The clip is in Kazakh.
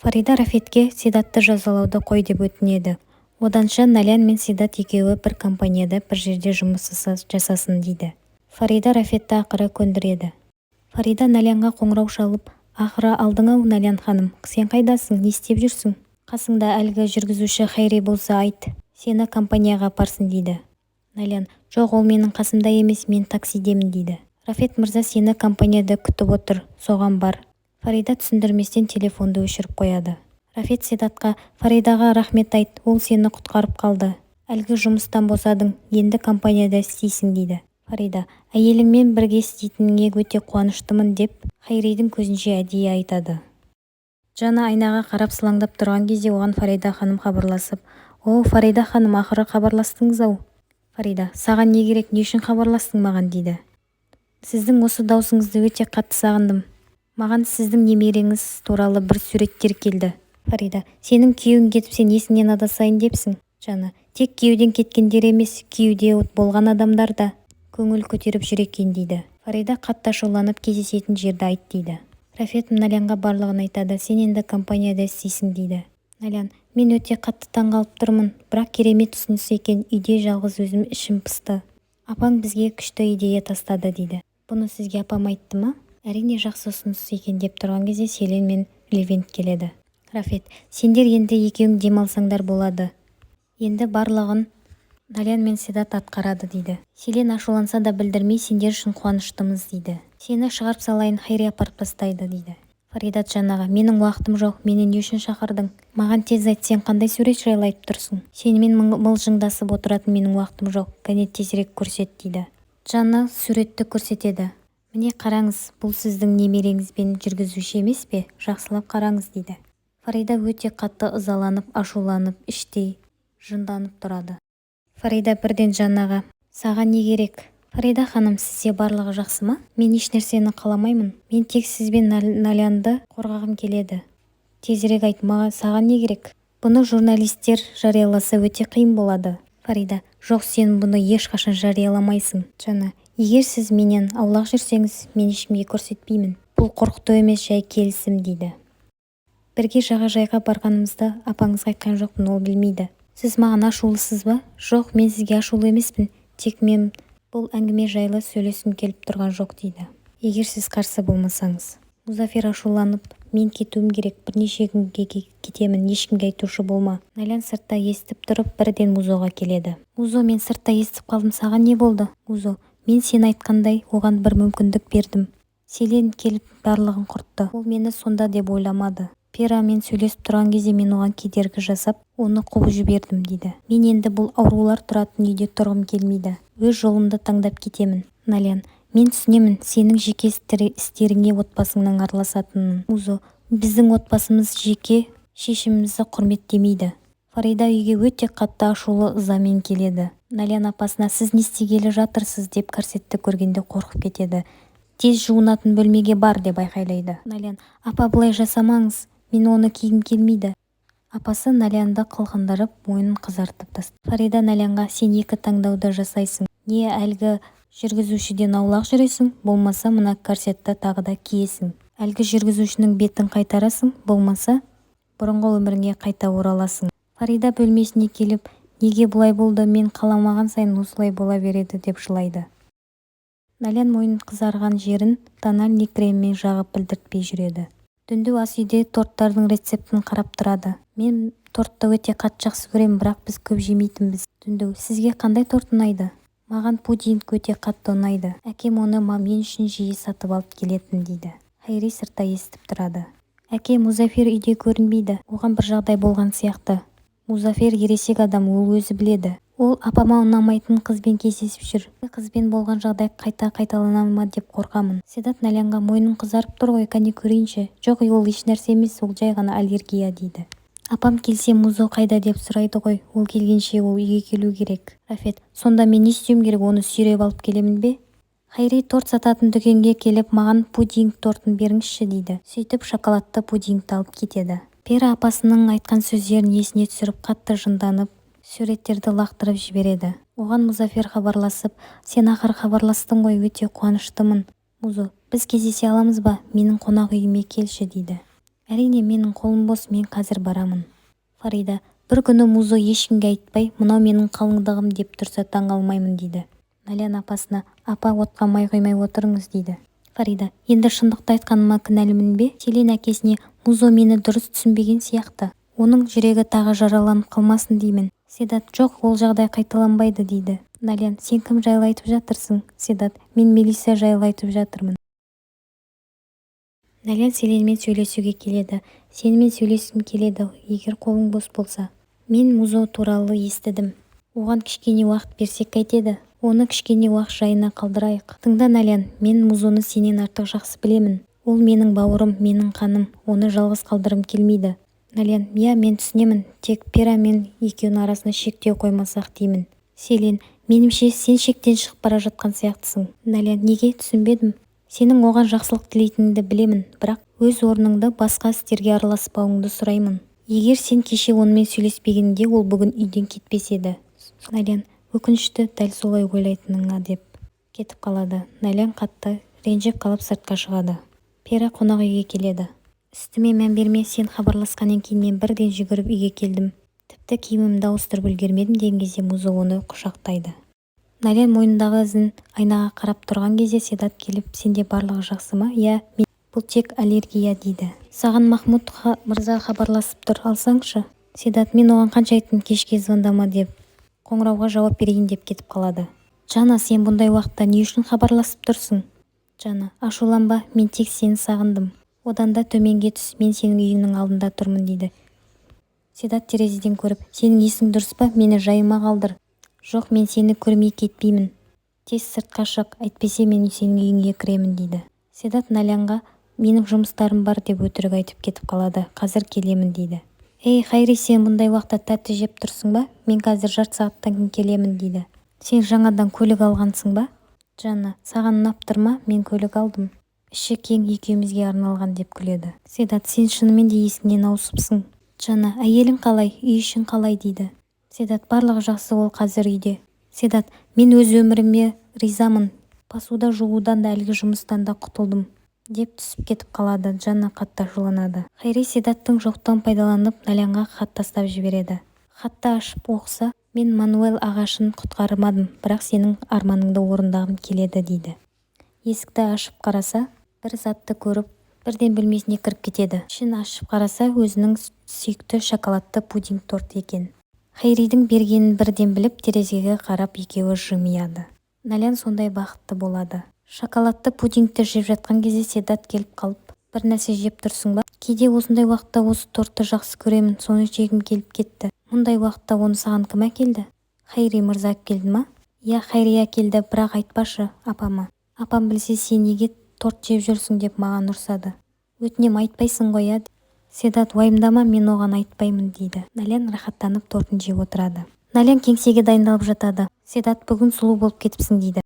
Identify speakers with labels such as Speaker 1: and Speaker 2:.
Speaker 1: Фарида Рафетке Седатты жазалауды қой деп өтінеді. Оданша Налян мен Седат екеуі бір компанияда бір жерде жұмыс жасасын дейді. Фарида Рафетті ақыры көндіреді. Фарида Налянға қоңырау шалып, ақыры алдың-ау Налян ханым, сен қайдасың, не істеп жүрсің? Қасыңда әлгі жүргізуші Хайри болса айт, сені компанияға апарсын дейді. Налян, жоқ, ол менің қасымда емес, мен таксидемін дейді. Рафет мырза сені компанияда күтіп отыр, соған бар. Фарида түсіндірместен телефонды өшіріп қояды. Рафет Седатқа, Фаридаға рахмет айт, ол сені құтқарып қалды. Әлгі жұмыстан босадың, енді компанияда істейсің дейді. Фарида, әйеліңмен бірге істейтініңе өте қуаныштымын деп Хайридің көзінше әдейі айтады. Жана айнаға қарап сылаңдап тұрған кезде оған Фарида ханым хабарласып, «О, Фарида ханым, ақыры хабарластыңыз-ау». Фарида, саған не керек, не үшін хабарластың маған дейді. Сіздің осы даусыңызды өте қатты сағындым. Маған сіздің немереңіз туралы бір суреттер келді. Фарида, сенің күйеуің кетіп сен есіңнен адасайын депсің. Жана, тек күйеуден кеткендер емес, күйеуде болған адамдар да көңіл көтеріп жүр екен дейді. Фарида қатты ашуланып кездесетін жерді айт дейді. Рафет Налянға барлығын айтады, сен енді компанияда істейсің дейді. Налян, мен өте қатты таңғалып тұрмын, бірақ керемет ұсыныс екен, үйде жалғыз өзім ішім пысты. Апаң бізге күшті идея тастады дейді. Бұны сізге апам айтты ма? Әрине жақсы ұсыныс екен деп тұрған кезде Селен мен Левент келеді. Рафет, сендер енді екеуің демалсаңдар болады. Енді барлығын Налян мен Седат атқарады дейді. Селен ашуланса да білдірмей сендер үшін қуаныштымыз дейді. Сені шығарып салайын, Хайри апарып тастайды дейді. Фаридат Жанаға, менің уақытым жоқ, мені не үшін шақырдың? Маған тез айт, сен қандай сурет жайлы айтып тұрсың? Сенімен мылжыңдасып отыратын менің уақытым жоқ, кәне тезірек көрсет дейді. Жанна суретті көрсетеді. Міне қараңыз, бұл сіздің немереңізбен жүргізуші емес пе? Жақсылап қараңыз дейді. Фарида өте қатты ызаланып, ашуланып, іштей жынданып тұрады. Фарида бірден Жаннаға, саған не керек? Фарида ханым, сізде барлығы жақсы ма? Мен еш нәрсені қаламаймын. Мен тек сізбен Налянды қорғағым келеді. Тезірек айт, саған не керек? Бұны журналистер жарияласа өте қиын болады. Фарида, жоқ, сен бұны ешқашан жарияламайсың. Жанна, егер сіз менен аулақ жүрсеңіз, мен ешкімге көрсетпеймін. Бұл қорқыту емес, жай келісім дейді. Бірге жағажайға барғанымызда апаңызға айтқан жоқпын, ол білмейді. Сіз маған ашулысыз ба? Жоқ, мен сізге ашулы емеспін. Тек мен бұл әңгіме жайлы сөйлесім келіп тұрған жоқ дейді. Егер сіз қарсы болмасаңыз. Музафир ашуланып, мен кетуім керек, бірнеше күнге кетемін, ешкімге айтушы болма. Налян сыртта естіп тұрып, бірден Музоға келеді. Музо, мен сыртта естіп қалдым, саған не болды? Музо, мен сен айтқандай оған бір мүмкіндік бердім. Селен келіп барлығын құртты. Ол мені сонда деп ойламады. Перамен сөйлесіп тұрған кезде мен оған кедергі жасап, оны қуып жібердім дейді. Мен енді бұл аурулар тұратын үйде тұрғым келмейді. Өз жолымды таңдап кетемін. Налян, мен түсінемін, сенің жеке істеріңе отбасыңнан араласатынын. Музо, біздің отбасымыз жеке шешімімізді құрметтемейді. Фарида үйге өте қатты ашулы ызамен келеді. Налян апасына, сіз не істегелі жатырсыз деп корсетті көргенде қорқып кетеді. Тез жуынатын бөлмеге бар деп айқайлайды. Налян, апа бұлай жасамаңыз, мен оны кигім келмейді. Апасы Налянды қылғындырып, мойнын қызартып тастады. Фарида Налянға, сен екі таңдауды жасайсың. Не әлгі жүргізушіден аулақ жүресің, болмаса мына корсетті тағы да киесің. Әлгі жүргізушінің бетін қайтарасың, болмаса бұрынғы өміріңе қайта ораласың. Фарида бөлмесіне келіп, неге бұлай болды, мен қаламаған сайын осылай бола береді деп жылайды. Налян мойнын қызарған жерін тональный креммен жағып білдіртпей жүреді. Түнде ас үйде торттардың рецептін қарап тұрады. Мен тортты өте қатты жақсы көремін, бірақ біз көп жемейтінбіз. Түнде, сізге қандай торт ұнайды? Маған пудинг өте қатты ұнайды. Әкем оны мен үшін жиі сатып алып келетін дейді. Хайри сыртта естіп тұрады. Әке, Музафир үйде көрінбейді. Оған бір жағдай болған сияқты. Музафир ересек адам, ол өзі біледі. Ол апама ұнамайтын қызбен кездесіп жүр. Қызбен болған жағдай қайталана ма деп қорқамын. Седат Налянға, мойның қызарып тұр ғой, кәне көрейінші. Жоқ, ол еш нәрсе емес, ол жай ғана аллергия дейді. Апам келсе Музо қайда деп сұрайды ғой, ол келгенше ол үйге келу керек. Рафет, сонда мен не істеуім керек, оны сүйреп алып келемін бе? Хайри торт сататын дүкенге келіп, маған пудинг тортын беріңізші дейді. Сөйтіп шоколадты пудингті алып кетеді. Пера апасының айтқан сөздерін есіне түсіріп қатты жынданып, суреттерді лақтырып жібереді. Оған Музафир хабарласып, сен ақыр хабарластың ғой, өте қуаныштымын. Музо, біз кездесе аламыз ба? Менің қонақ үйіме келші дейді. Әрине, менің қолым бос, мен қазір барамын. Фарида: бір күні Музо ешкімге айтпай, мынау менің қалыңдығым деп тұрса таңғалмаймын дейді. Налян апасына: апа, отқа май құймай отырыңыз дейді. Фарида: енді шындықты айтқаныма кінәлімін бе? Селен әкесіне: Музо мені дұрыс түсінбеген сияқты. Оның жүрегі тағы жараланып қалмасын деймін. Седат: жоқ, ол жағдай қайталанбайды дейді. Налян: сен кім жайлы айтып жатырсың? Седат: мен Мелиса жайлы айтып жатырмын. Налян Селенмен сөйлесуге келеді. Сенімен сөйлескім келеді, егер қолың бос болса. Мен Музо туралы естідім. Оған кішкене уақыт берсек қайтеді? Оны кішкене уақыт жайына қалдырайық. Тыңда, Налян, мен Музоны сенен артық жақсы білемін. Ол менің бауырым, менің қаным. Оны жалғыз қалдырым келмейді. Налян: иә, мен түсінемін, тек Пера мен екеуінің арасына шектеу қоймасақ деймін. Селен: менімше сен шектен шығып бара жатқан сияқтысың. Налян: неге? Түсінбедім. Сенің оған жақсылық тілейтініңді білемін, бірақ өз орныңды басқа істерге араласпауыңды сұраймын. Егер сен кеше онымен сөйлеспегенде, ол бүгін үйден кетпес еді. Налян: өкінішті, дәл солай ойлайтыныңа деп кетіп қалады. Налян қатты ренжіп қалып сыртқа шығады. Пера қонақ үйге келеді. Үстіме мән берме, сен хабарласқаннан кейін мен бірден жүгіріп үйге келдім. Тіпті киімімді ауыстырып үлгермедім деген кезде Музо оны құшақтайды. Налян мойнындағы ізін айнаға қарап тұрған кезде Седат келіп: сенде барлығы жақсы ма? Иә, бұл тек аллергия дейді. Саған Махмуд мырза хабарласып тұр, алсаңшы. Седат: мен оған қанша айттым кешке звондама деп, қоңырауға жауап берейін деп кетіп қалады. Жана, сен бұндай уақытта не үшін хабарласып тұрсың? Жана: ашуланба, мен тек сені сағындым. Одан да төменге түс, мен сенің үйіңнің алдында тұрмын дейді. Седат терезеден көріп: сенің есің дұрыс па, мені жайыма қалдыр. Жоқ, мен сені көрмей кетпеймін. Тез сыртқа шық, әйтпесе мен сенің үйіңе кіремін дейді. Седат Налянға: менің жұмыстарым бар деп өтірік айтып кетіп қалады. Қазір келемін дейді. Ей, Хайри, сен бұндай уақытта тәтті жеп тұрсың ба? Мен қазір жарты сағаттан кейін келемін дейді. Сен жаңадан көлік алғансың ба? Жанна: саған ұнап тұр ма? Мен көлік алдым. Іші кең, екеумізге арналған деп күледі. Седат: сен шынымен де есіңнен ауысыпсың. Жанна: әйелің қалай, үй ішің қалай дейді. Седат: барлығы жақсы, ол қазір үйде. Седат: мен өз өміріме ризамын. Посуда жуудан да әлгі жұмыстан да құтылдым деп түсіп кетіп қалады. Жанна қатты ашуланады. Хайри Седаттың жоқтығын пайдаланып Налянға хат тастап жібереді. Хатты ашып оқыса: мен Мануэл ағашын құтқармадым, бірақ сенің арманыңды орындағым келеді дейді. Есікті ашып қараса, бір затты көріп, бірден бөлмесіне кіріп кетеді. Ішін ашып қараса, өзінің сүйікті шоколадты пудинг торт екен. Хайридің бергенін бірден біліп, терезеге қарап екеуі жымияды. Налян сондай бақытты болады. Шоколадты пудингті жеп жатқан кезде Седат келіп қалып: бір нәрсе жеп тұрсың ба? Кейде осындай уақытта осы тортты жақсы көремін, соны жегім келіп кетті. Мұндай уақытта оны саған кім әкелді? Хайри мырза әкелді ма? Иә, Хайри әкелді, бірақ айтпашы апама. Апам білсе, сен неге торт жеп жүрсің деп маған ұрсады. Өтінем, айтпайсың ғой, ә? Седат: уайымдама, мен оған айтпаймын дейді. Налян рахаттанып тортын жеп отырады. Налян кеңсеге дайындалып жатады. Седат: бүгін сұлу болып кетіпсің дейді.